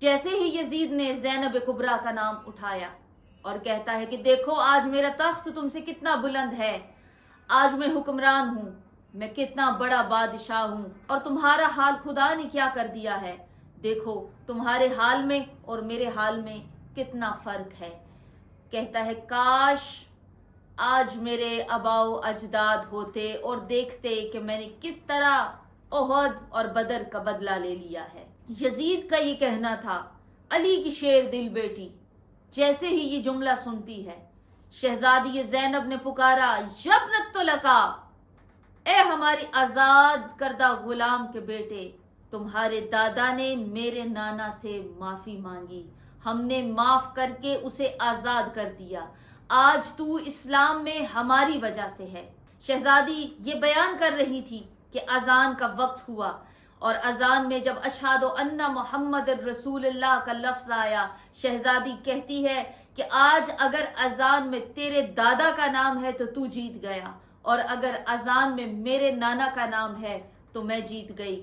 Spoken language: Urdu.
جیسے ہی یزید نے زینب کبریٰ کا نام اٹھایا اور کہتا ہے کہ دیکھو آج میرا تخت تم سے کتنا بلند ہے، آج میں حکمران ہوں، میں کتنا بڑا بادشاہ ہوں، اور تمہارا حال خدا نے کیا کر دیا ہے، دیکھو تمہارے حال میں اور میرے حال میں کتنا فرق ہے۔ کہتا ہے کاش آج میرے آباؤ اجداد ہوتے اور دیکھتے کہ میں نے کس طرح احد اور بدر کا بدلہ لے لیا ہے۔ یزید کا یہ کہنا تھا، علی کی شیر دل بیٹی جیسے ہی یہ جملہ سنتی ہے، شہزادی زینب نے پکارا، یبنت لکا، اے ہماری آزاد کردہ غلام کے بیٹے، تمہارے دادا نے میرے نانا سے معافی مانگی، ہم نے معاف کر کے اسے آزاد کر دیا، آج تو اسلام میں ہماری وجہ سے ہے۔ شہزادی یہ بیان کر رہی تھی کہ اذان کا وقت ہوا، اور اذان میں جب اشہد ان محمد رسول اللہ کا لفظ آیا، شہزادی کہتی ہے کہ آج اگر اذان میں تیرے دادا کا نام ہے تو تو جیت گیا، اور اگر اذان میں میرے نانا کا نام ہے تو میں جیت گئی۔